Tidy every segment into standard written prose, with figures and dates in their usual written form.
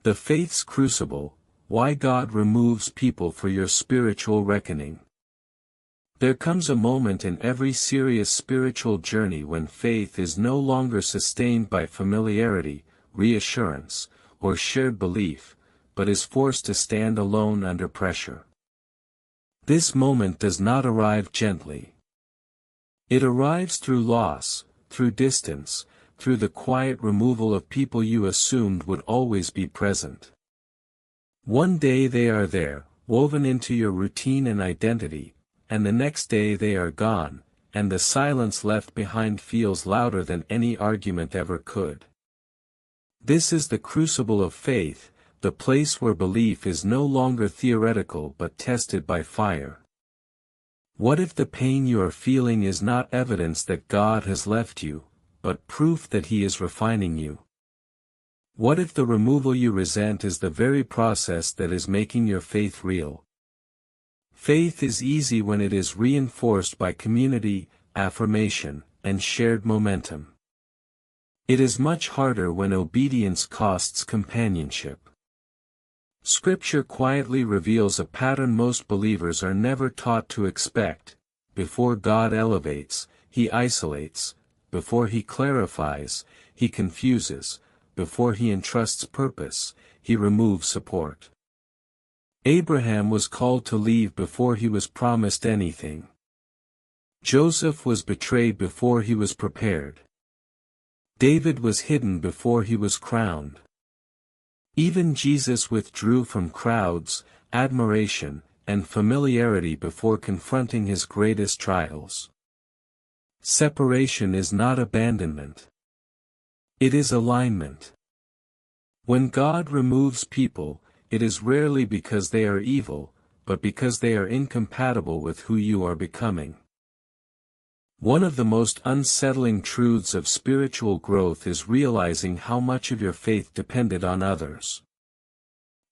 The Faith's Crucible: Why God Removes People for Your Spiritual Reckoning. There comes a moment in every serious spiritual journey when faith is no longer sustained by familiarity, reassurance, or shared belief, but is forced to stand alone under pressure. This moment does not arrive gently. It arrives through loss, through distance, through the quiet removal of people you assumed would always be present. One day they are there, woven into your routine and identity, and the next day they are gone, and the silence left behind feels louder than any argument ever could. This is the crucible of faith, the place where belief is no longer theoretical but tested by fire. What if the pain you are feeling is not evidence that God has left you, but proof that He is refining you? What if the removal you resent is the very process that is making your faith real? Faith is easy when it is reinforced by community, affirmation, and shared momentum. It is much harder when obedience costs companionship. Scripture quietly reveals a pattern most believers are never taught to expect. Before God elevates, He isolates; before He clarifies, He confuses; before He entrusts purpose, He removes support. Abraham was called to leave before he was promised anything. Joseph was betrayed before he was prepared. David was hidden before he was crowned. Even Jesus withdrew from crowds, admiration, and familiarity before confronting his greatest trials. Separation is not abandonment. It is alignment. When God removes people, it is rarely because they are evil, but because they are incompatible with who you are becoming. One of the most unsettling truths of spiritual growth is realizing how much of your faith depended on others.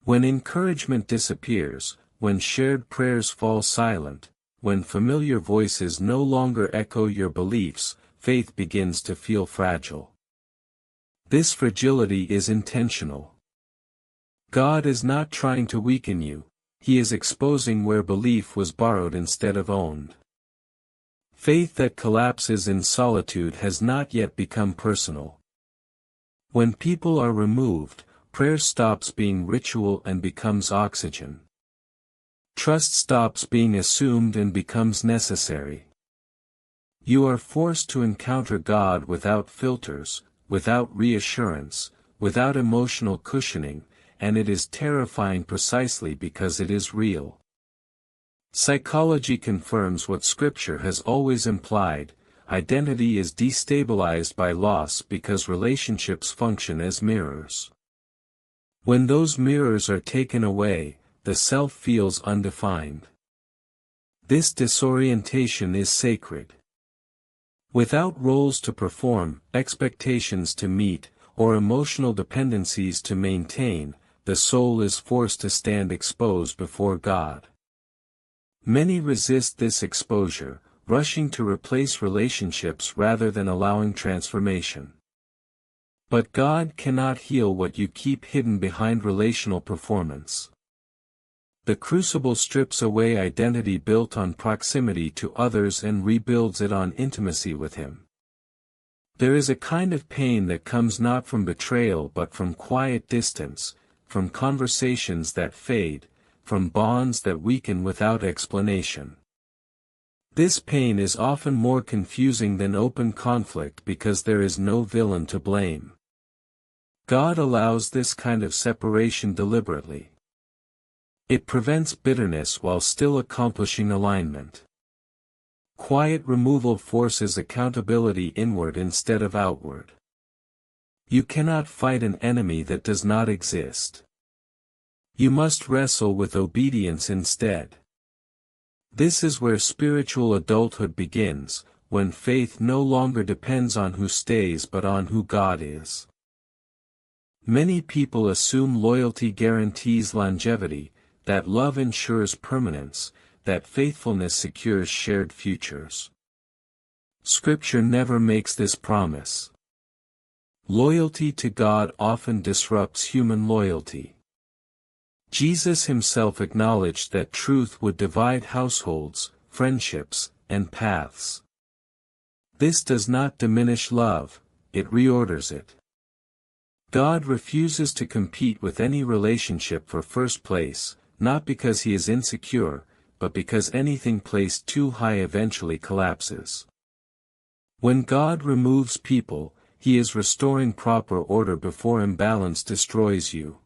When encouragement disappears, when shared prayers fall silent, when familiar voices no longer echo your beliefs, faith begins to feel fragile. This fragility is intentional. God is not trying to weaken you, He is exposing where belief was borrowed instead of owned. Faith that collapses in solitude has not yet become personal. When people are removed, prayer stops being ritual and becomes oxygen. Trust stops being assumed and becomes necessary. You are forced to encounter God without filters, without reassurance, without emotional cushioning, and it is terrifying precisely because it is real. Psychology confirms what Scripture has always implied: identity is destabilized by loss because relationships function as mirrors. When those mirrors are taken away, the self feels undefined. This disorientation is sacred. Without roles to perform, expectations to meet, or emotional dependencies to maintain, the soul is forced to stand exposed before God. Many resist this exposure, rushing to replace relationships rather than allowing transformation. But God cannot heal what you keep hidden behind relational performance. The crucible strips away identity built on proximity to others and rebuilds it on intimacy with Him. There is a kind of pain that comes not from betrayal but from quiet distance, from conversations that fade, from bonds that weaken without explanation. This pain is often more confusing than open conflict because there is no villain to blame. God allows this kind of separation deliberately. It prevents bitterness while still accomplishing alignment. Quiet removal forces accountability inward instead of outward. You cannot fight an enemy that does not exist. You must wrestle with obedience instead. This is where spiritual adulthood begins, when faith no longer depends on who stays but on who God is. Many people assume loyalty guarantees longevity, that love ensures permanence, that faithfulness secures shared futures. Scripture never makes this promise. Loyalty to God often disrupts human loyalty. Jesus himself acknowledged that truth would divide households, friendships, and paths. This does not diminish love, it reorders it. God refuses to compete with any relationship for first place, not because he is insecure, but because anything placed too high eventually collapses. When God removes people, he is restoring proper order before imbalance destroys you.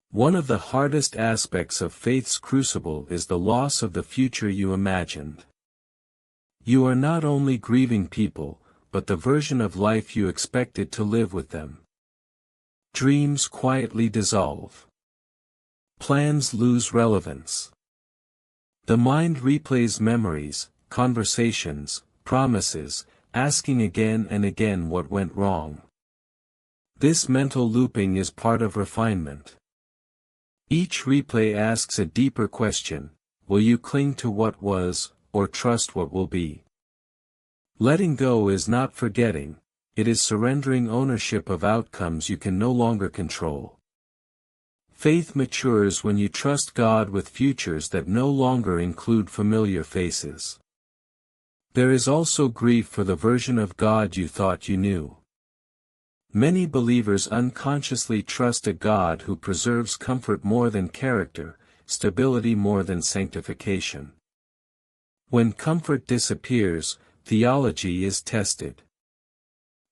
One of the hardest aspects of faith's crucible is the loss of the future you imagined. You are not only grieving people, but the version of life you expected to live with them. Dreams quietly dissolve. Plans lose relevance. The mind replays memories, conversations, promises, asking again and again what went wrong. This mental looping is part of refinement. Each replay asks a deeper question: will you cling to what was, or trust what will be? Letting go is not forgetting, it is surrendering ownership of outcomes you can no longer control. Faith matures when you trust God with futures that no longer include familiar faces. There is also grief for the version of God you thought you knew. Many believers unconsciously trust a God who preserves comfort more than character, stability more than sanctification. When comfort disappears, theology is tested.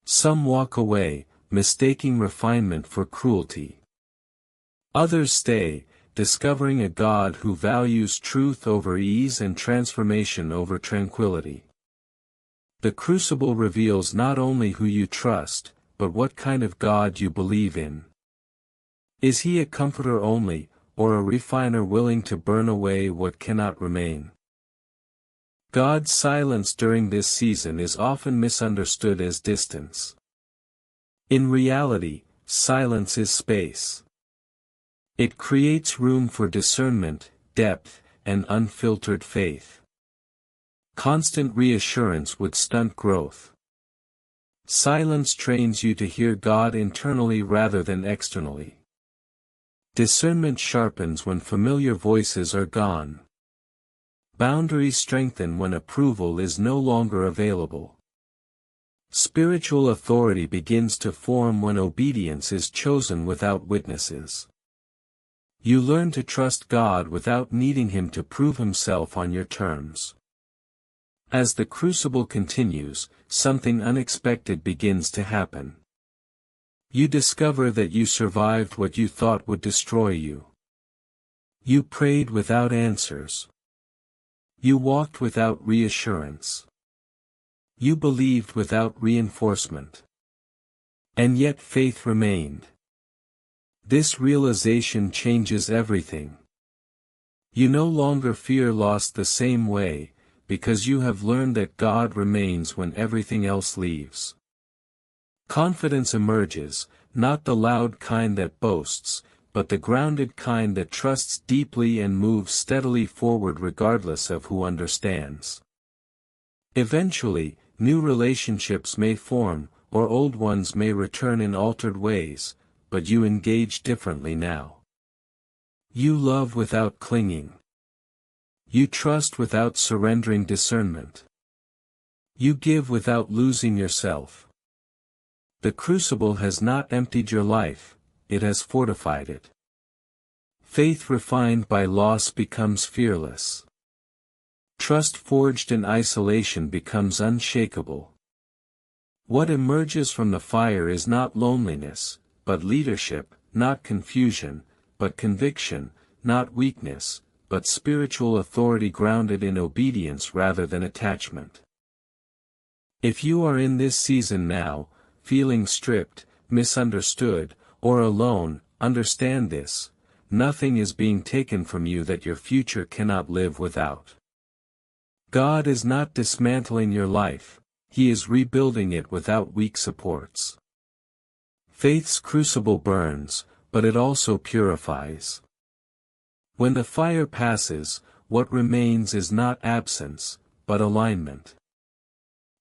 Some walk away, mistaking refinement for cruelty. Others stay, discovering a God who values truth over ease and transformation over tranquility. The crucible reveals not only who you trust, but what kind of God you believe in. Is he a comforter only, or a refiner willing to burn away what cannot remain? God's silence during this season is often misunderstood as distance. In reality, silence is space. It creates room for discernment, depth, and unfiltered faith. Constant reassurance would stunt growth. Silence trains you to hear God internally rather than externally. Discernment sharpens when familiar voices are gone. Boundaries strengthen when approval is no longer available. Spiritual authority begins to form when obedience is chosen without witnesses. You learn to trust God without needing him to prove himself on your terms. As the crucible continues, something unexpected begins to happen. You discover that you survived what you thought would destroy you. You prayed without answers. You walked without reassurance. You believed without reinforcement. And yet faith remained. This realization changes everything. You no longer fear loss the same way, because you have learned that God remains when everything else leaves. Confidence emerges, not the loud kind that boasts, but the grounded kind that trusts deeply and moves steadily forward regardless of who understands. Eventually, new relationships may form, or old ones may return in altered ways, but you engage differently now. You love without clinging. You trust without surrendering discernment. You give without losing yourself. The crucible has not emptied your life, it has fortified it. Faith refined by loss becomes fearless. Trust forged in isolation becomes unshakable. What emerges from the fire is not loneliness, but leadership, not confusion, but conviction, not weakness, but spiritual authority grounded in obedience rather than attachment. If you are in this season now, feeling stripped, misunderstood, or alone, understand this: nothing is being taken from you that your future cannot live without. God is not dismantling your life, he is rebuilding it without weak supports. Faith's crucible burns, but it also purifies. When the fire passes, what remains is not absence, but alignment.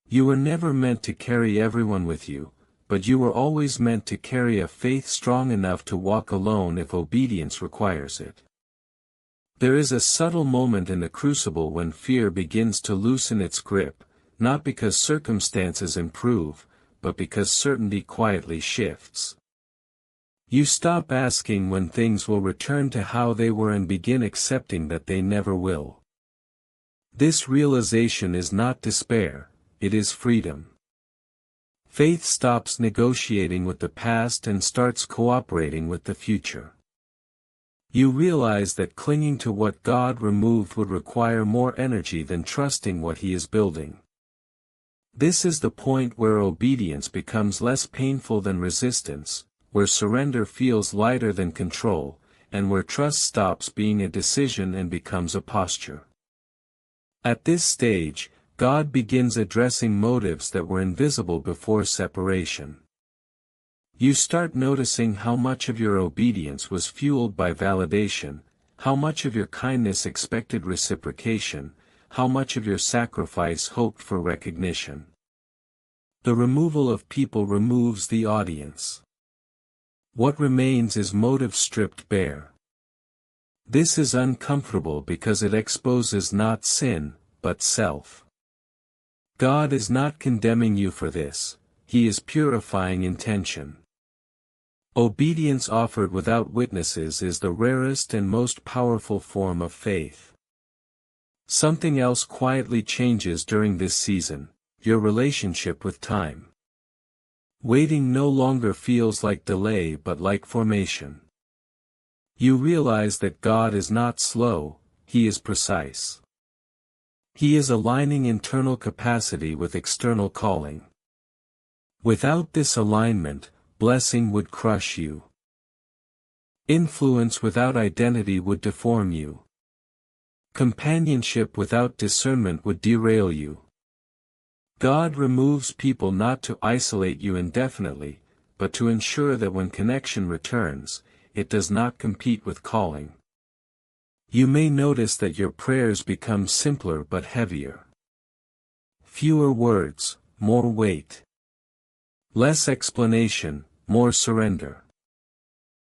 You were never meant to carry everyone with you, but you were always meant to carry a faith strong enough to walk alone if obedience requires it. There is a subtle moment in the crucible when fear begins to loosen its grip, not because circumstances improve, but because certainty quietly shifts. You stop asking when things will return to how they were and begin accepting that they never will. This realization is not despair, it is freedom. Faith stops negotiating with the past and starts cooperating with the future. You realize that clinging to what God removed would require more energy than trusting what He is building. This is the point where obedience becomes less painful than resistance, where surrender feels lighter than control, and where trust stops being a decision and becomes a posture. At this stage, God begins addressing motives that were invisible before separation. You start noticing how much of your obedience was fueled by validation, how much of your kindness expected reciprocation, how much of your sacrifice hoped for recognition. The removal of people removes the audience. What remains is motive stripped bare. This is uncomfortable because it exposes not sin, but self. God is not condemning you for this, He is purifying intention. Obedience offered without witnesses is the rarest and most powerful form of faith. Something else quietly changes during this season, your relationship with time. Waiting no longer feels like delay but like formation. You realize that God is not slow, He is precise. He is aligning internal capacity with external calling. Without this alignment, blessing would crush you. Influence without identity would deform you. Companionship without discernment would derail you. God removes people not to isolate you indefinitely, but to ensure that when connection returns, it does not compete with calling. You may notice that your prayers become simpler but heavier. Fewer words, more weight. Less explanation, more surrender.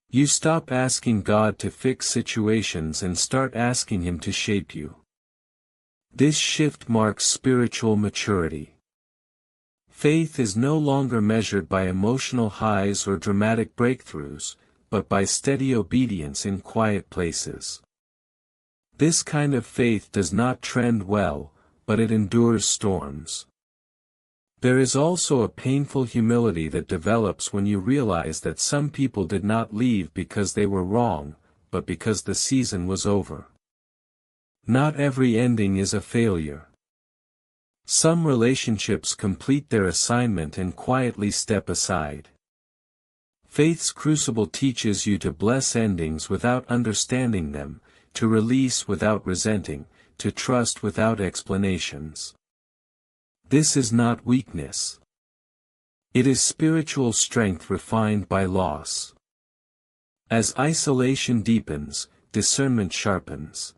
You stop asking God to fix situations and start asking Him to shape you. This shift marks spiritual maturity. Faith is no longer measured by emotional highs or dramatic breakthroughs, but by steady obedience in quiet places. This kind of faith does not trend well, but it endures storms. There is also a painful humility that develops when you realize that some people did not leave because they were wrong, but because the season was over. Not every ending is a failure. Some relationships complete their assignment and quietly step aside. Faith's crucible teaches you to bless endings without understanding them, to release without resenting, to trust without explanations. This is not weakness. It is spiritual strength refined by loss. As isolation deepens, discernment sharpens.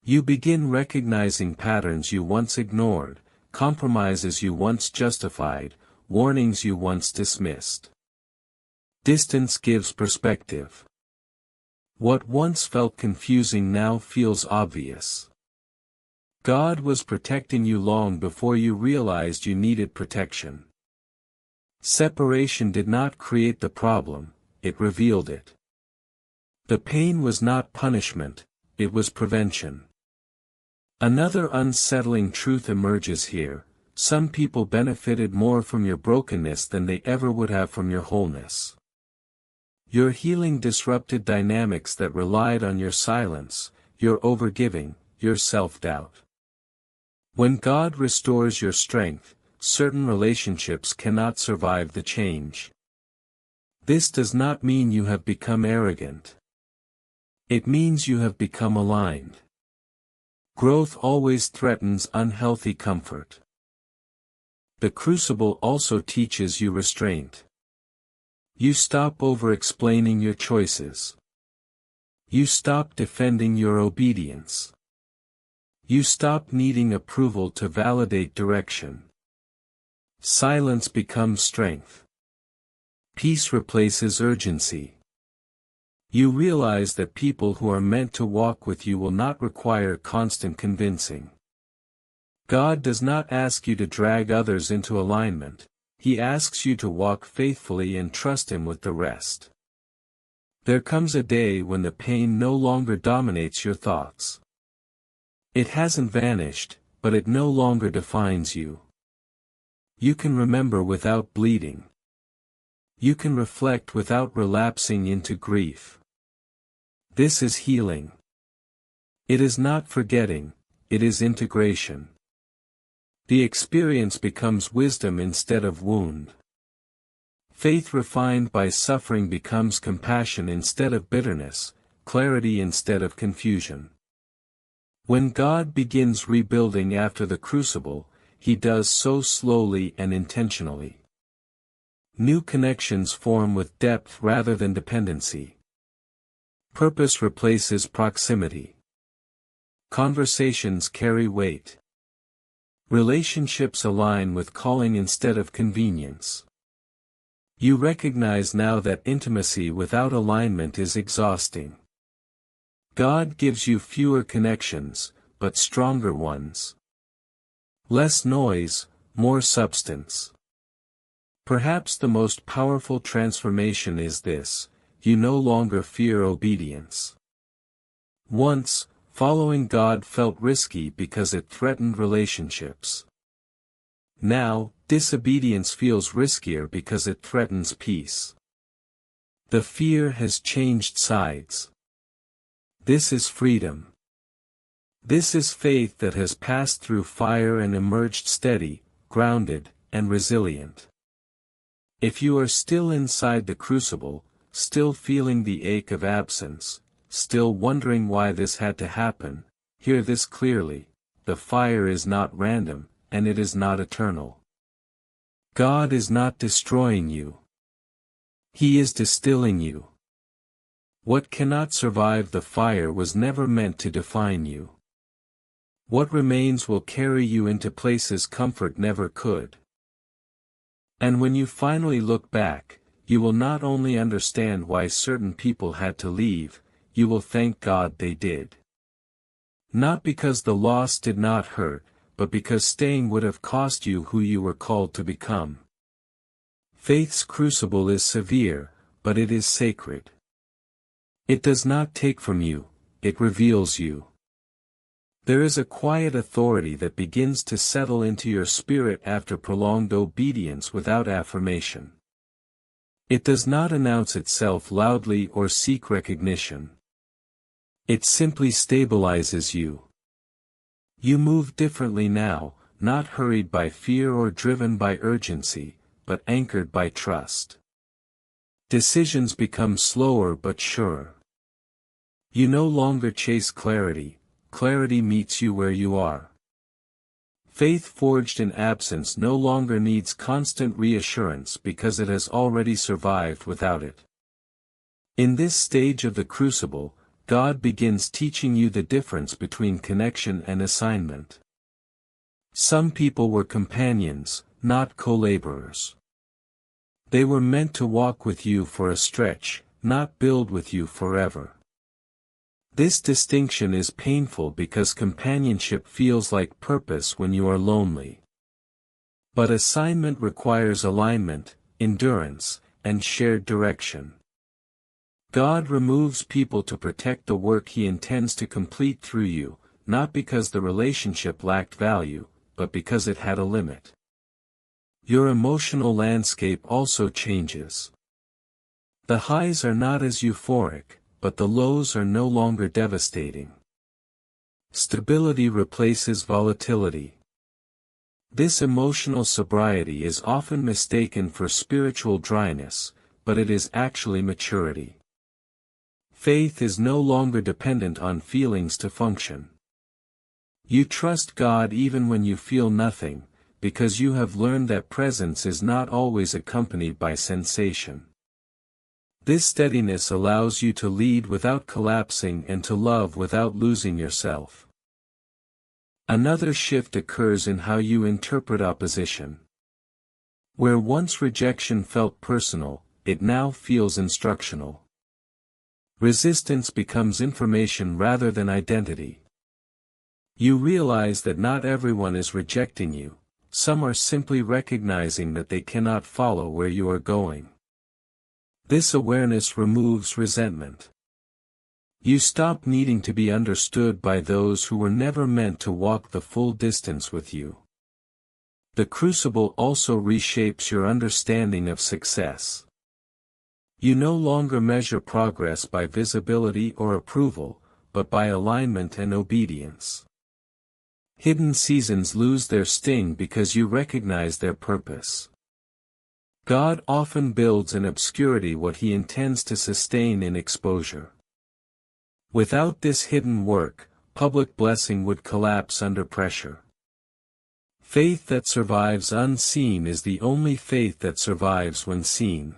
You begin recognizing patterns you once ignored, compromises you once justified, warnings you once dismissed. Distance gives perspective. What once felt confusing now feels obvious. God was protecting you long before you realized you needed protection. Separation did not create the problem, it revealed it. The pain was not punishment, it was prevention. Another unsettling truth emerges here: some people benefited more from your brokenness than they ever would have from your wholeness. Your healing disrupted dynamics that relied on your silence, your overgiving, your self-doubt. When God restores your strength, certain relationships cannot survive the change. This does not mean you have become arrogant. It means you have become aligned. Growth always threatens unhealthy comfort. The crucible also teaches you restraint. You stop over-explaining your choices. You stop defending your obedience. You stop needing approval to validate direction. Silence becomes strength. Peace replaces urgency. You realize that people who are meant to walk with you will not require constant convincing. God does not ask you to drag others into alignment, He asks you to walk faithfully and trust Him with the rest. There comes a day when the pain no longer dominates your thoughts. It hasn't vanished, but it no longer defines you. You can remember without bleeding. You can reflect without relapsing into grief. This is healing. It is not forgetting, it is integration. The experience becomes wisdom instead of wound. Faith refined by suffering becomes compassion instead of bitterness, clarity instead of confusion. When God begins rebuilding after the crucible, He does so slowly and intentionally. New connections form with depth rather than dependency. Purpose replaces proximity. Conversations carry weight. Relationships align with calling instead of convenience. You recognize now that intimacy without alignment is exhausting. God gives you fewer connections, but stronger ones. Less noise, more substance. Perhaps the most powerful transformation is this: you no longer fear obedience. Once, following God felt risky because it threatened relationships. Now, disobedience feels riskier because it threatens peace. The fear has changed sides. This is freedom. This is faith that has passed through fire and emerged steady, grounded, and resilient. If you are still inside the crucible, still feeling the ache of absence, still wondering why this had to happen, hear this clearly: the fire is not random, and it is not eternal. God is not destroying you. He is distilling you. What cannot survive the fire was never meant to define you. What remains will carry you into places comfort never could. And when you finally look back, you will not only understand why certain people had to leave, you will thank God they did. Not because the loss did not hurt, but because staying would have cost you who you were called to become. Faith's crucible is severe, but it is sacred. It does not take from you, it reveals you. There is a quiet authority that begins to settle into your spirit after prolonged obedience without affirmation. It does not announce itself loudly or seek recognition. It simply stabilizes you. You move differently now, not hurried by fear or driven by urgency, but anchored by trust. Decisions become slower but surer. You no longer chase clarity, clarity meets you where you are. Faith forged in absence no longer needs constant reassurance because it has already survived without it. In this stage of the crucible, God begins teaching you the difference between connection and assignment. Some people were companions, not co-laborers. They were meant to walk with you for a stretch, not build with you forever. This distinction is painful because companionship feels like purpose when you are lonely. But assignment requires alignment, endurance, and shared direction. God removes people to protect the work He intends to complete through you, not because the relationship lacked value, but because it had a limit. Your emotional landscape also changes. The highs are not as euphoric, but the lows are no longer devastating. Stability replaces volatility. This emotional sobriety is often mistaken for spiritual dryness, but it is actually maturity. Faith is no longer dependent on feelings to function. You trust God even when you feel nothing, because you have learned that presence is not always accompanied by sensation. This steadiness allows you to lead without collapsing and to love without losing yourself. Another shift occurs in how you interpret opposition. Where once rejection felt personal, it now feels instructional. Resistance becomes information rather than identity. You realize that not everyone is rejecting you, some are simply recognizing that they cannot follow where you are going. This awareness removes resentment. You stop needing to be understood by those who were never meant to walk the full distance with you. The Crucible also reshapes your understanding of success. You no longer measure progress by visibility or approval, but by alignment and obedience. Hidden seasons lose their sting because you recognize their purpose. God often builds in obscurity what he intends to sustain in exposure. Without this hidden work, public blessing would collapse under pressure. Faith that survives unseen is the only faith that survives when seen.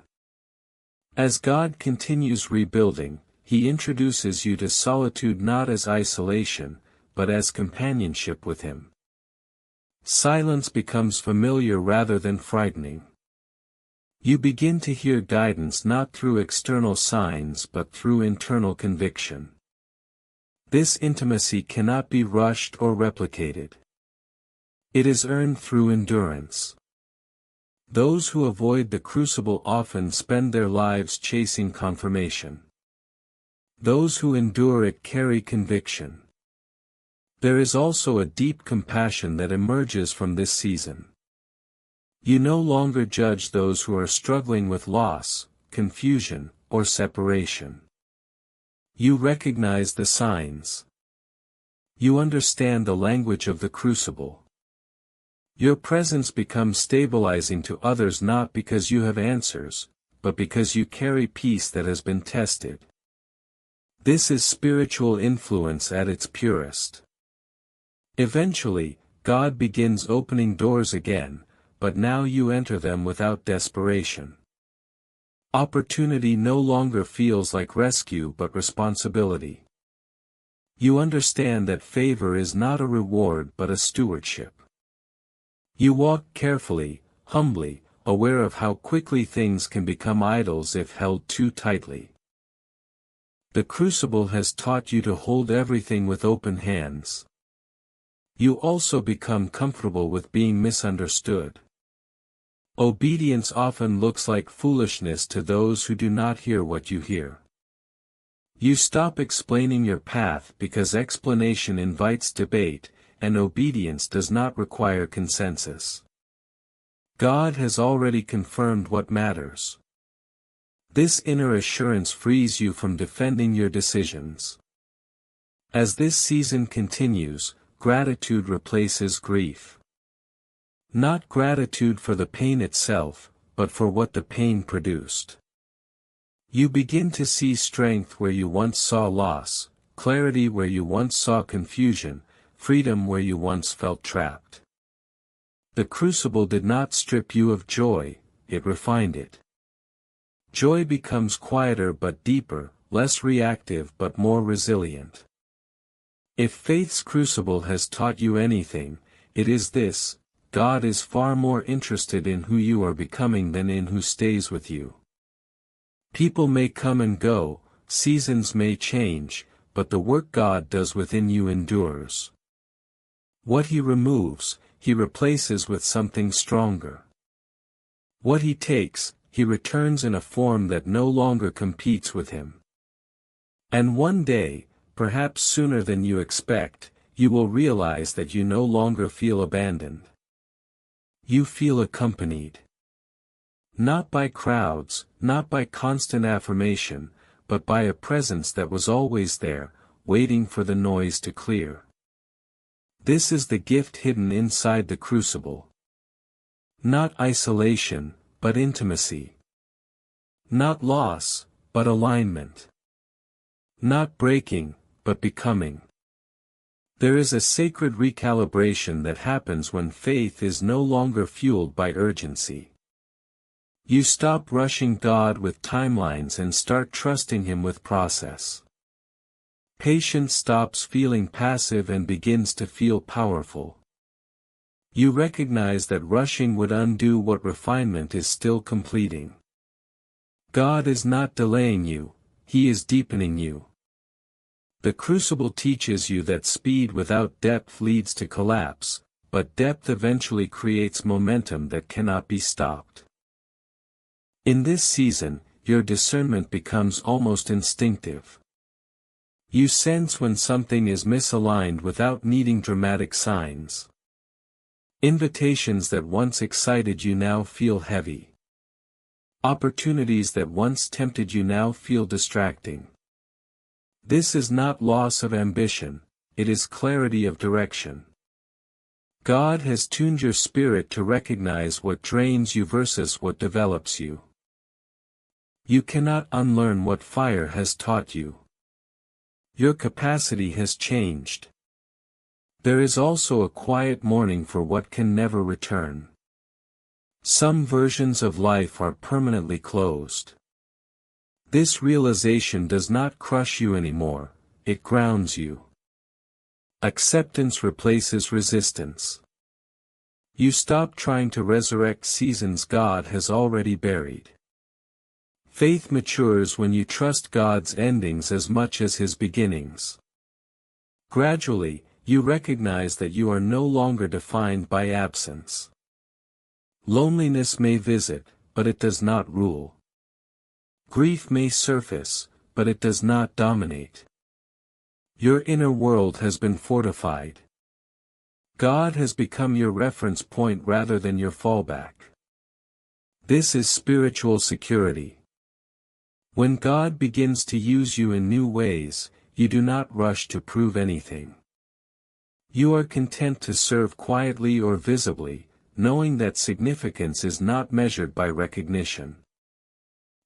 As God continues rebuilding, he introduces you to solitude not as isolation, but as companionship with him. Silence becomes familiar rather than frightening. You begin to hear guidance not through external signs but through internal conviction. This intimacy cannot be rushed or replicated. It is earned through endurance. Those who avoid the Crucible often spend their lives chasing confirmation. Those who endure it carry conviction. There is also a deep compassion that emerges from this season. You no longer judge those who are struggling with loss, confusion, or separation. You recognize the signs. You understand the language of the Crucible. Your presence becomes stabilizing to others not because you have answers, but because you carry peace that has been tested. This is spiritual influence at its purest. Eventually, God begins opening doors again, but now you enter them without desperation. Opportunity no longer feels like rescue but responsibility. You understand that favor is not a reward but a stewardship. You walk carefully, humbly, aware of how quickly things can become idols if held too tightly. The Crucible has taught you to hold everything with open hands. You also become comfortable with being misunderstood. Obedience often looks like foolishness to those who do not hear what you hear. You stop explaining your path because explanation invites debate, and obedience does not require consensus. God has already confirmed what matters. This inner assurance frees you from defending your decisions. As this season continues, gratitude replaces grief. Not gratitude for the pain itself, but for what the pain produced. You begin to see strength where you once saw loss, clarity where you once saw confusion, freedom where you once felt trapped. The Crucible did not strip you of joy, it refined it. Joy becomes quieter but deeper, less reactive but more resilient. If faith's Crucible has taught you anything, it is this: God is far more interested in who you are becoming than in who stays with you. People may come and go, seasons may change, but the work God does within you endures. What he removes, he replaces with something stronger. What he takes, he returns in a form that no longer competes with him. And one day, perhaps sooner than you expect, you will realize that you no longer feel abandoned. You feel accompanied. Not by crowds, not by constant affirmation, but by a presence that was always there, waiting for the noise to clear. This is the gift hidden inside the Crucible. Not isolation, but intimacy. Not loss, but alignment. Not breaking, but becoming. There is a sacred recalibration that happens when faith is no longer fueled by urgency. You stop rushing God with timelines and start trusting him with process. Patience stops feeling passive and begins to feel powerful. You recognize that rushing would undo what refinement is still completing. God is not delaying you, He is deepening you. The Crucible teaches you that speed without depth leads to collapse, but depth eventually creates momentum that cannot be stopped. In this season, your discernment becomes almost instinctive. You sense when something is misaligned without needing dramatic signs. Invitations that once excited you now feel heavy. Opportunities that once tempted you now feel distracting. This is not loss of ambition, it is clarity of direction. God has tuned your spirit to recognize what drains you versus what develops you. You cannot unlearn what fire has taught you. Your capacity has changed. There is also a quiet mourning for what can never return. Some versions of life are permanently closed. This realization does not crush you anymore, it grounds you. Acceptance replaces resistance. You stop trying to resurrect seasons God has already buried. Faith matures when you trust God's endings as much as His beginnings. Gradually, you recognize that you are no longer defined by absence. Loneliness may visit, but it does not rule. Grief may surface, but it does not dominate. Your inner world has been fortified. God has become your reference point rather than your fallback. This is spiritual security. When God begins to use you in new ways, you do not rush to prove anything. You are content to serve quietly or visibly, knowing that significance is not measured by recognition.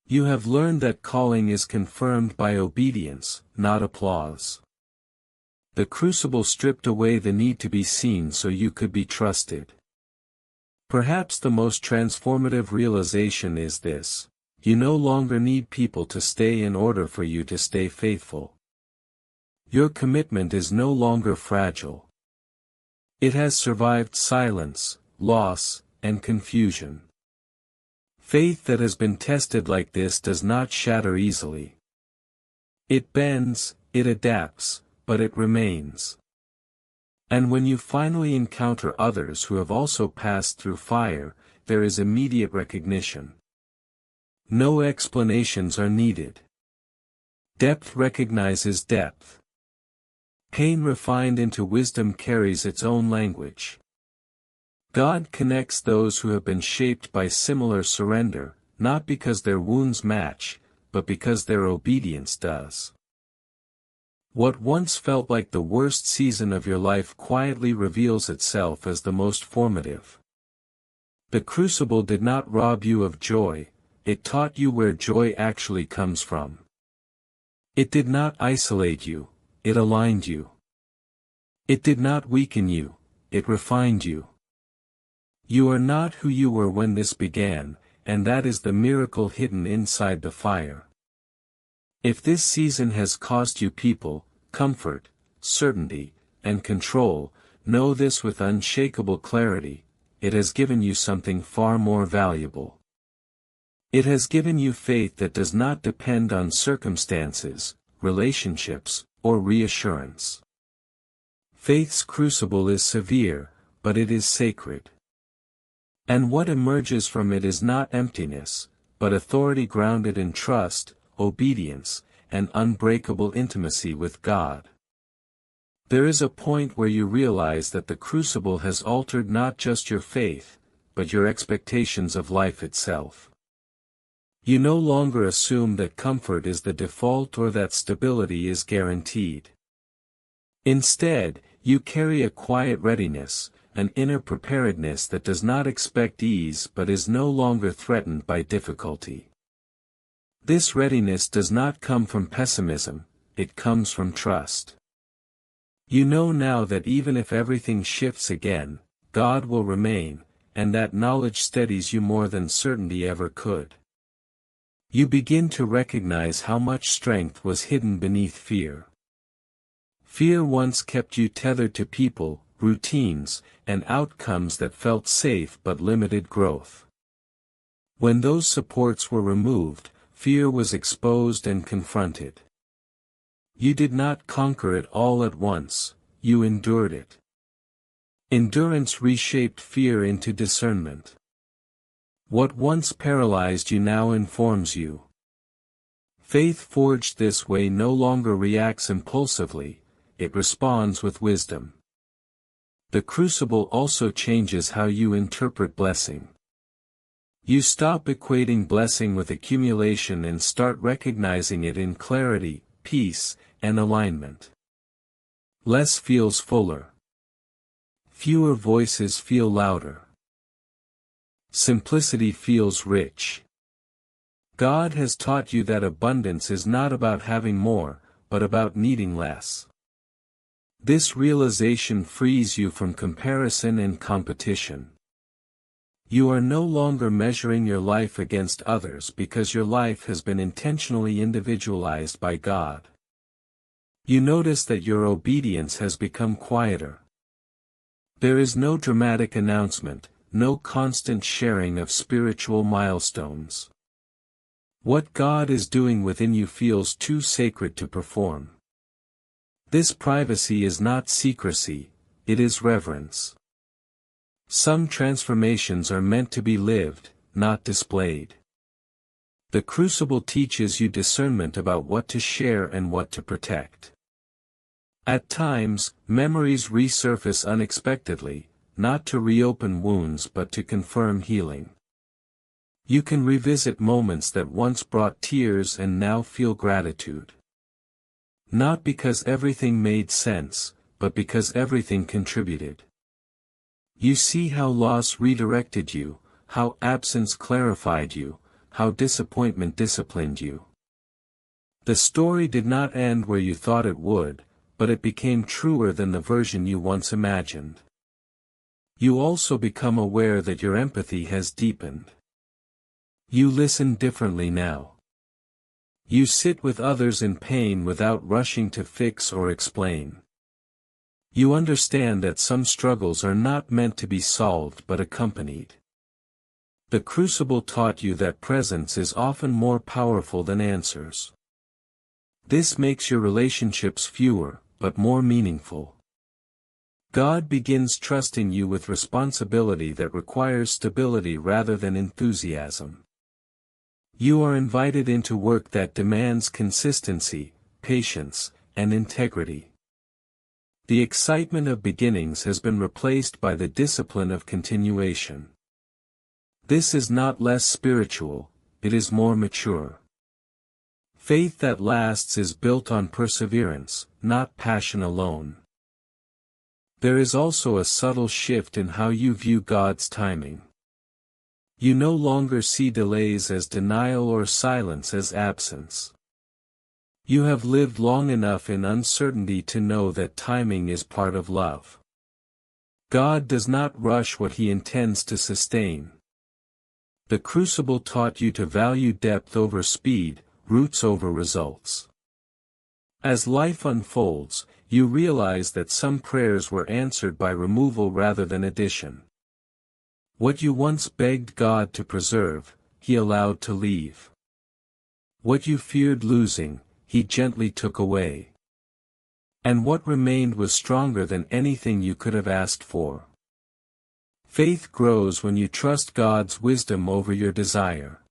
You have learned that calling is confirmed by obedience, not applause. The Crucible stripped away the need to be seen so you could be trusted. Perhaps the most transformative realization is this: you no longer need people to stay in order for you to stay faithful. Your commitment is no longer fragile. It has survived silence, loss, and confusion. Faith that has been tested like this does not shatter easily. It bends, it adapts, but it remains. And when you finally encounter others who have also passed through fire, there is immediate recognition. No explanations are needed. Depth recognizes depth. Pain refined into wisdom carries its own language. God connects those who have been shaped by similar surrender, not because their wounds match, but because their obedience does. What once felt like the worst season of your life quietly reveals itself as the most formative. The Crucible did not rob you of joy, it taught you where joy actually comes from. It did not isolate you, it aligned you. It did not weaken you, it refined you. You are not who you were when this began, and that is the miracle hidden inside the fire. If this season has cost you people, comfort, certainty, and control, know this with unshakable clarity: it has given you something far more valuable. It has given you faith that does not depend on circumstances, relationships, or reassurance. Faith's crucible is severe, but it is sacred. And what emerges from it is not emptiness, but authority grounded in trust, obedience, and unbreakable intimacy with God. There is a point where you realize that the Crucible has altered not just your faith, but your expectations of life itself. You no longer assume that comfort is the default or that stability is guaranteed. Instead, you carry a quiet readiness, an inner preparedness that does not expect ease but is no longer threatened by difficulty. This readiness does not come from pessimism, it comes from trust. You know now that even if everything shifts again, God will remain, and that knowledge steadies you more than certainty ever could. You begin to recognize how much strength was hidden beneath fear. Fear once kept you tethered to people, routines, and outcomes that felt safe but limited growth. When those supports were removed, fear was exposed and confronted. You did not conquer it all at once, you endured it. Endurance reshaped fear into discernment. What once paralyzed you now informs you. Faith forged this way no longer reacts impulsively, it responds with wisdom. The crucible also changes how you interpret blessing. You stop equating blessing with accumulation and start recognizing it in clarity, peace, and alignment. Less feels fuller. Fewer voices feel louder. Simplicity feels rich. God has taught you that abundance is not about having more, but about needing less. This realization frees you from comparison and competition. You are no longer measuring your life against others because your life has been intentionally individualized by God. You notice that your obedience has become quieter. There is no dramatic announcement, no constant sharing of spiritual milestones. What God is doing within you feels too sacred to perform. This privacy is not secrecy, it is reverence. Some transformations are meant to be lived, not displayed. The crucible teaches you discernment about what to share and what to protect. At times, memories resurface unexpectedly, not to reopen wounds but to confirm healing. You can revisit moments that once brought tears and now feel gratitude. Not because everything made sense, but because everything contributed. You see how loss redirected you, how absence clarified you, how disappointment disciplined you. The story did not end where you thought it would, but it became truer than the version you once imagined. You also become aware that your empathy has deepened. You listen differently now. You sit with others in pain without rushing to fix or explain. You understand that some struggles are not meant to be solved but accompanied. The crucible taught you that presence is often more powerful than answers. This makes your relationships fewer, but more meaningful. God begins trusting you with responsibility that requires stability rather than enthusiasm. You are invited into work that demands consistency, patience, and integrity. The excitement of beginnings has been replaced by the discipline of continuation. This is not less spiritual, it is more mature. Faith that lasts is built on perseverance, not passion alone. There is also a subtle shift in how you view God's timing. You no longer see delays as denial or silence as absence. You have lived long enough in uncertainty to know that timing is part of love. God does not rush what He intends to sustain. The crucible taught you to value depth over speed, roots over results. As life unfolds, you realize that some prayers were answered by removal rather than addition. What you once begged God to preserve, He allowed to leave. What you feared losing, He gently took away. And what remained was stronger than anything you could have asked for. Faith grows when you trust God's wisdom over your desire.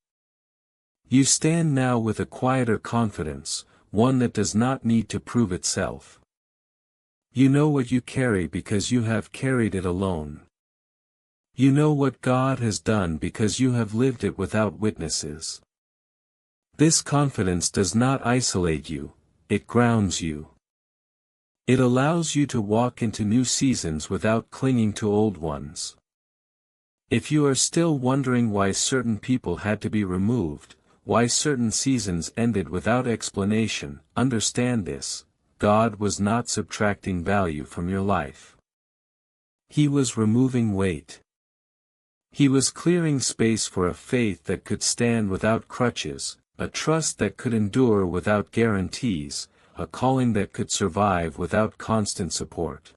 You stand now with a quieter confidence, one that does not need to prove itself. You know what you carry because you have carried it alone. You know what God has done because you have lived it without witnesses. This confidence does not isolate you, it grounds you. It allows you to walk into new seasons without clinging to old ones. If you are still wondering why certain people had to be removed, why certain seasons ended without explanation, understand this: God was not subtracting value from your life. He was removing weight. He was clearing space for a faith that could stand without crutches, a trust that could endure without guarantees, a calling that could survive without constant support.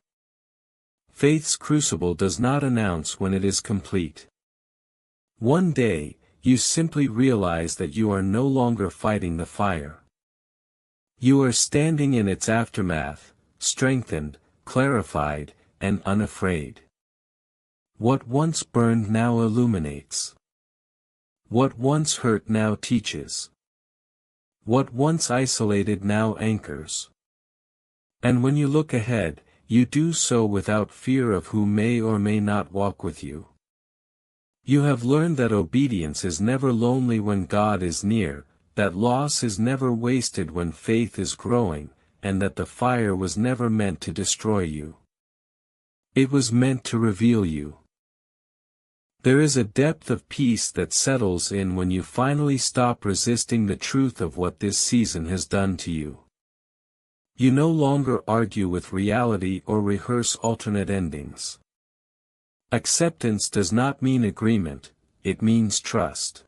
Faith's crucible does not announce when it is complete. One day, you simply realize that you are no longer fighting the fire. You are standing in its aftermath, strengthened, clarified, and unafraid. What once burned now illuminates. What once hurt now teaches. What once isolated now anchors. And when you look ahead, you do so without fear of who may or may not walk with you. You have learned that obedience is never lonely when God is near, that loss is never wasted when faith is growing, and that the fire was never meant to destroy you. It was meant to reveal you. There is a depth of peace that settles in when you finally stop resisting the truth of what this season has done to you. You no longer argue with reality or rehearse alternate endings. Acceptance does not mean agreement, it means trust.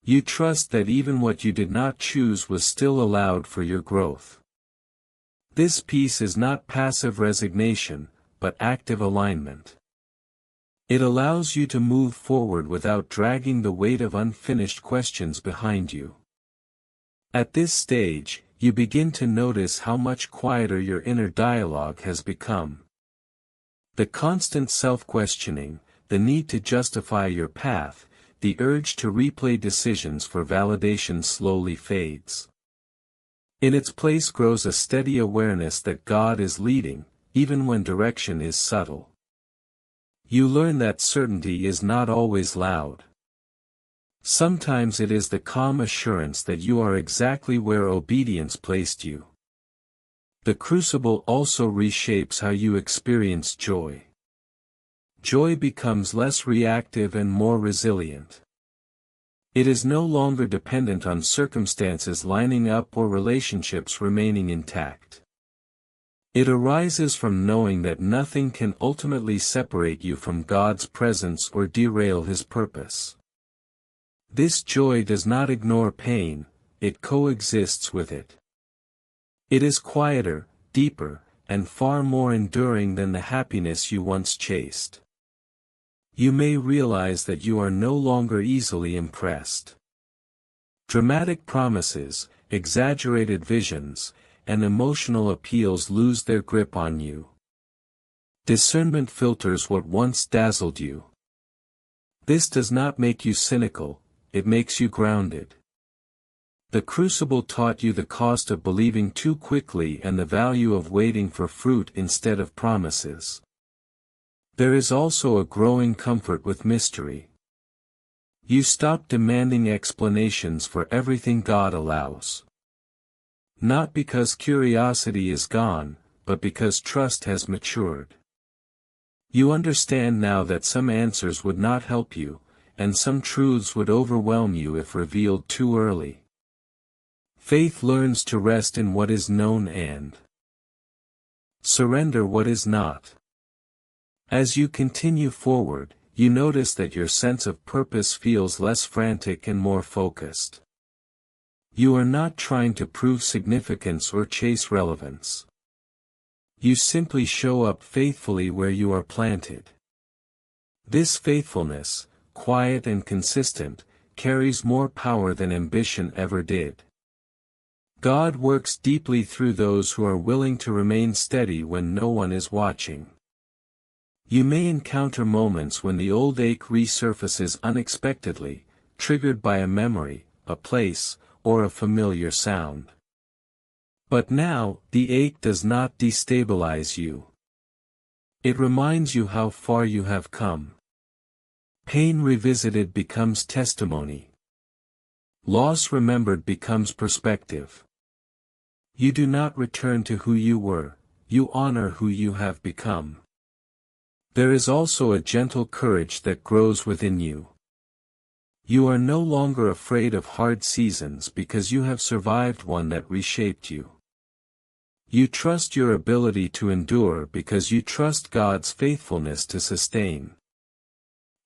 You trust that even what you did not choose was still allowed for your growth. This peace is not passive resignation, but active alignment. It allows you to move forward without dragging the weight of unfinished questions behind you. At this stage, you begin to notice how much quieter your inner dialogue has become. The constant self-questioning, the need to justify your path, the urge to replay decisions for validation slowly fades. In its place grows a steady awareness that God is leading, even when direction is subtle. You learn that certainty is not always loud. Sometimes it is the calm assurance that you are exactly where obedience placed you. The crucible also reshapes how you experience joy. Joy becomes less reactive and more resilient. It is no longer dependent on circumstances lining up or relationships remaining intact. It arises from knowing that nothing can ultimately separate you from God's presence or derail His purpose. This joy does not ignore pain, it coexists with it. It is quieter, deeper, and far more enduring than the happiness you once chased. You may realize that you are no longer easily impressed. Dramatic promises, exaggerated visions, and emotional appeals lose their grip on you. Discernment filters what once dazzled you. This does not make you cynical, it makes you grounded. The crucible taught you the cost of believing too quickly and the value of waiting for fruit instead of promises. There is also a growing comfort with mystery. You stop demanding explanations for everything God allows. Not because curiosity is gone, but because trust has matured. You understand now that some answers would not help you, and some truths would overwhelm you if revealed too early. Faith learns to rest in what is known and surrender what is not. As you continue forward, you notice that your sense of purpose feels less frantic and more focused. You are not trying to prove significance or chase relevance. You simply show up faithfully where you are planted. This faithfulness, quiet and consistent, carries more power than ambition ever did. God works deeply through those who are willing to remain steady when no one is watching. You may encounter moments when the old ache resurfaces unexpectedly, triggered by a memory, a place, or a familiar sound. But now, the ache does not destabilize you. It reminds you how far you have come. Pain revisited becomes testimony. Loss remembered becomes perspective. You do not return to who you were, you honor who you have become. There is also a gentle courage that grows within you. You are no longer afraid of hard seasons because you have survived one that reshaped you. You trust your ability to endure because you trust God's faithfulness to sustain.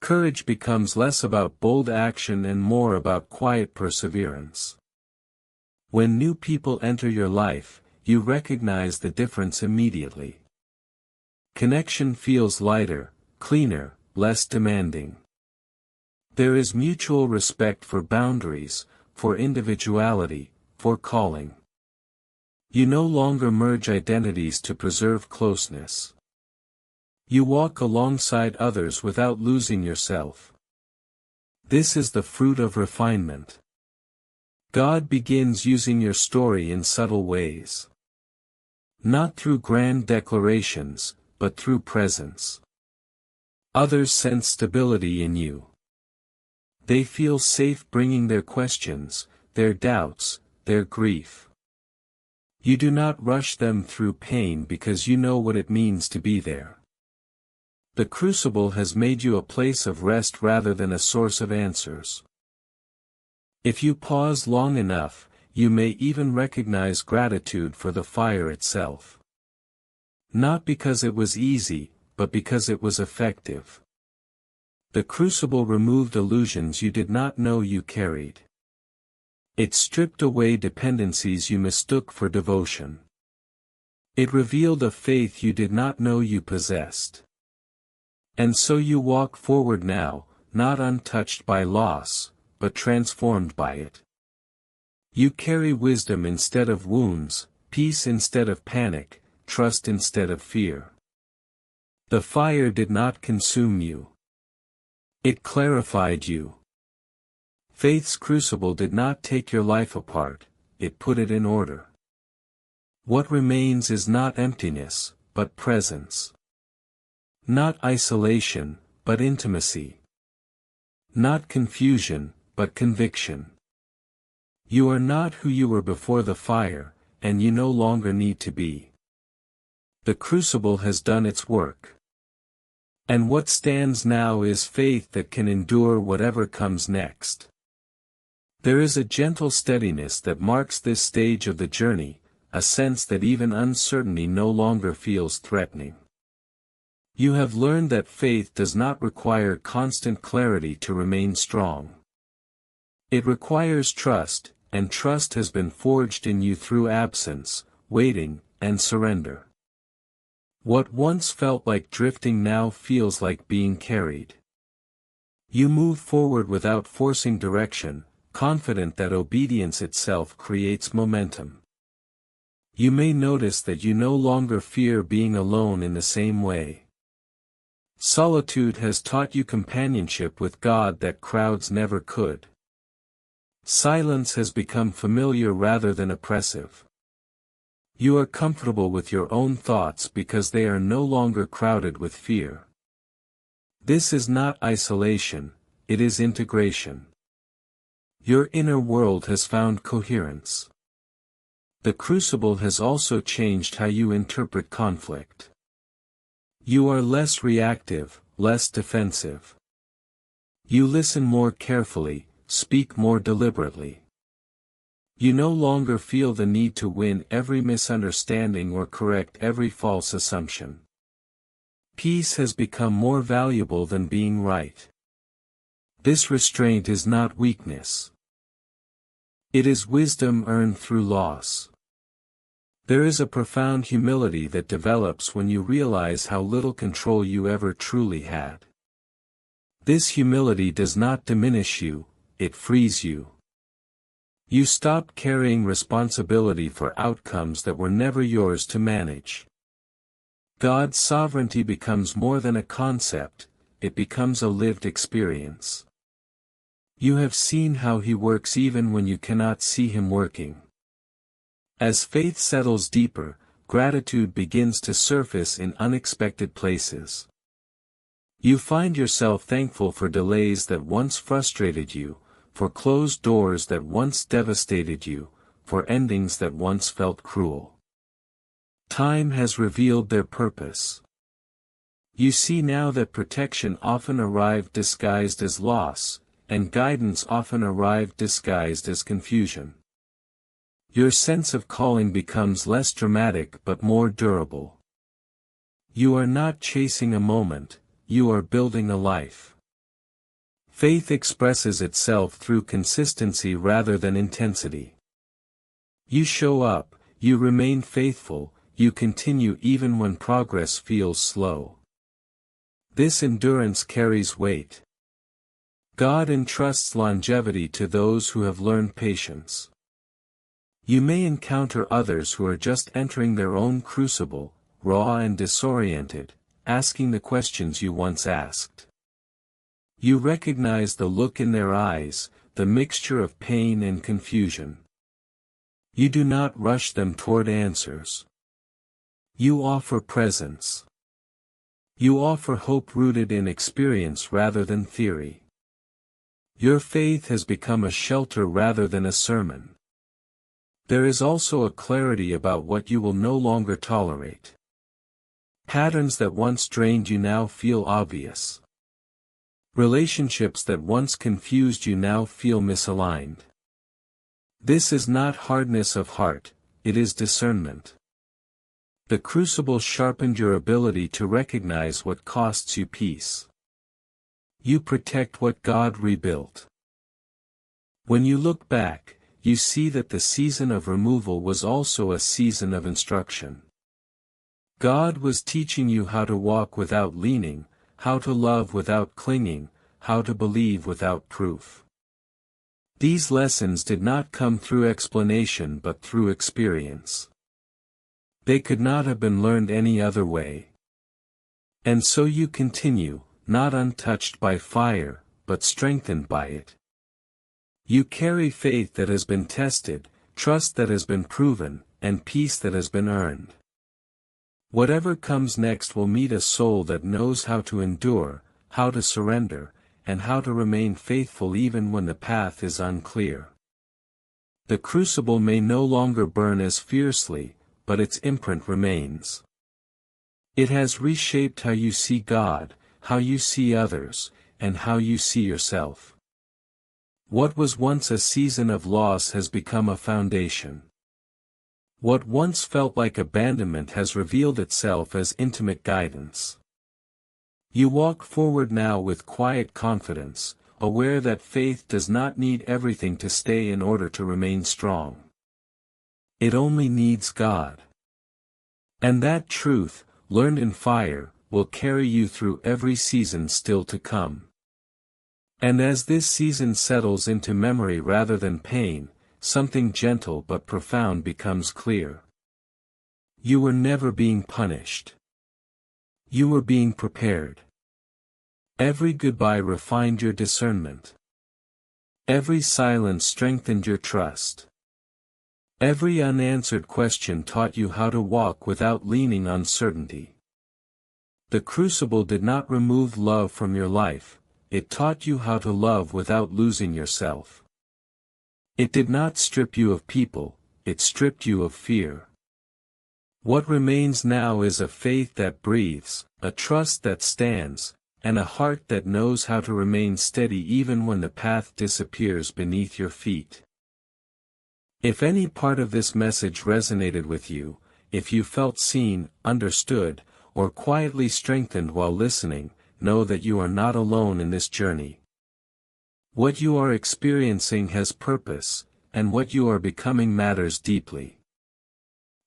Courage becomes less about bold action and more about quiet perseverance. When new people enter your life, you recognize the difference immediately. Connection feels lighter, cleaner, less demanding. There is mutual respect for boundaries, for individuality, for calling. You no longer merge identities to preserve closeness. You walk alongside others without losing yourself. This is the fruit of refinement. God begins using your story in subtle ways. Not through grand declarations, but through presence. Others sense stability in you. They feel safe bringing their questions, their doubts, their grief. You do not rush them through pain because you know what it means to be there. The Crucible has made you a place of rest rather than a source of answers. If you pause long enough, you may even recognize gratitude for the fire itself. Not because it was easy, but because it was effective. The Crucible removed illusions you did not know you carried. It stripped away dependencies you mistook for devotion. It revealed a faith you did not know you possessed. And so you walk forward now, not untouched by loss, but transformed by it. You carry wisdom instead of wounds, peace instead of panic, trust instead of fear. The fire did not consume you. It clarified you. Faith's crucible did not take your life apart, it put it in order. What remains is not emptiness, but presence. Not isolation, but intimacy. Not confusion, but conviction. You are not who you were before the fire, and you no longer need to be. The Crucible has done its work. And what stands now is faith that can endure whatever comes next. There is a gentle steadiness that marks this stage of the journey, a sense that even uncertainty no longer feels threatening. You have learned that faith does not require constant clarity to remain strong. It requires trust, and trust has been forged in you through absence, waiting, and surrender. What once felt like drifting now feels like being carried. You move forward without forcing direction, confident that obedience itself creates momentum. You may notice that you no longer fear being alone in the same way. Solitude has taught you companionship with God that crowds never could. Silence has become familiar rather than oppressive. You are comfortable with your own thoughts because they are no longer crowded with fear. This is not isolation, it is integration. Your inner world has found coherence. The Crucible has also changed how you interpret conflict. You are less reactive, less defensive. You listen more carefully, speak more deliberately. You no longer feel the need to win every misunderstanding or correct every false assumption. Peace has become more valuable than being right. This restraint is not weakness. It is wisdom earned through loss. There is a profound humility that develops when you realize how little control you ever truly had. This humility does not diminish you, it frees you. You stop carrying responsibility for outcomes that were never yours to manage. God's sovereignty becomes more than a concept, it becomes a lived experience. You have seen how He works even when you cannot see Him working. As faith settles deeper, gratitude begins to surface in unexpected places. You find yourself thankful for delays that once frustrated you, for closed doors that once devastated you, for endings that once felt cruel. Time has revealed their purpose. You see now that protection often arrived disguised as loss, and guidance often arrived disguised as confusion. Your sense of calling becomes less dramatic but more durable. You are not chasing a moment, you are building a life. Faith expresses itself through consistency rather than intensity. You show up, you remain faithful, you continue even when progress feels slow. This endurance carries weight. God entrusts longevity to those who have learned patience. You may encounter others who are just entering their own crucible, raw and disoriented, asking the questions you once asked. You recognize the look in their eyes, the mixture of pain and confusion. You do not rush them toward answers. You offer presence. You offer hope rooted in experience rather than theory. Your faith has become a shelter rather than a sermon. There is also a clarity about what you will no longer tolerate. Patterns that once drained you now feel obvious. Relationships that once confused you now feel misaligned. This is not hardness of heart, it is discernment. The crucible sharpened your ability to recognize what costs you peace. You protect what God rebuilt. When you look back, you see that the season of removal was also a season of instruction. God was teaching you how to walk without leaning, how to love without clinging, how to believe without proof. These lessons did not come through explanation but through experience. They could not have been learned any other way. And so you continue, not untouched by fire, but strengthened by it. You carry faith that has been tested, trust that has been proven, and peace that has been earned. Whatever comes next will meet a soul that knows how to endure, how to surrender, and how to remain faithful even when the path is unclear. The crucible may no longer burn as fiercely, but its imprint remains. It has reshaped how you see God, how you see others, and how you see yourself. What was once a season of loss has become a foundation. What once felt like abandonment has revealed itself as intimate guidance. You walk forward now with quiet confidence, aware that faith does not need everything to stay in order to remain strong. It only needs God. And that truth, learned in fire, will carry you through every season still to come. And as this season settles into memory rather than pain, something gentle but profound becomes clear. You were never being punished. You were being prepared. Every goodbye refined your discernment. Every silence strengthened your trust. Every unanswered question taught you how to walk without leaning on certainty. The crucible did not remove love from your life, it taught you how to love without losing yourself. It did not strip you of people, it stripped you of fear. What remains now is a faith that breathes, a trust that stands, and a heart that knows how to remain steady even when the path disappears beneath your feet. If any part of this message resonated with you, if you felt seen, understood, or quietly strengthened while listening, know that you are not alone in this journey. What you are experiencing has purpose, and what you are becoming matters deeply.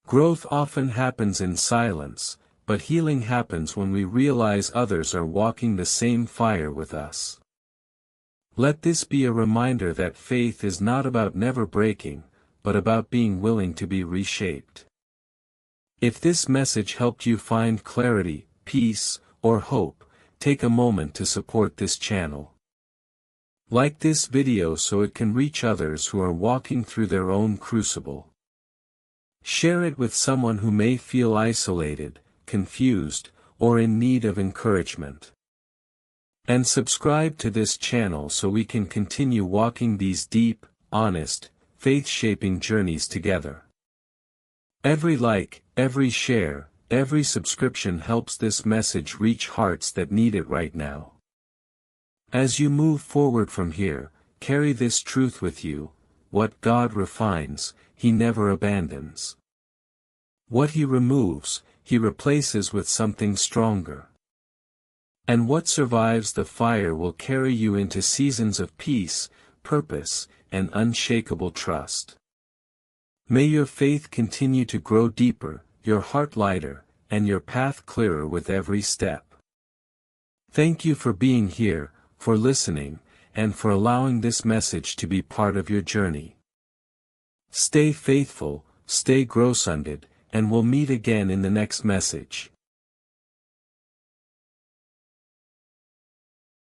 Growth often happens in silence, but healing happens when we realize others are walking the same fire with us. Let this be a reminder that faith is not about never breaking, but about being willing to be reshaped. If this message helped you find clarity, peace, or hope, take a moment to support this channel. Like this video so it can reach others who are walking through their own crucible. Share it with someone who may feel isolated, confused, or in need of encouragement. And subscribe to this channel so we can continue walking these deep, honest, faith-shaping journeys together. Every like, every share, every subscription helps this message reach hearts that need it right now. As you move forward from here, carry this truth with you: what God refines, He never abandons. What He removes, He replaces with something stronger. And what survives the fire will carry you into seasons of peace, purpose, and unshakable trust. May your faith continue to grow deeper, your heart lighter, and your path clearer with every step. Thank you for being here, for listening, and for allowing this message to be part of your journey. Stay faithful, stay grounded, and we'll meet again in the next message.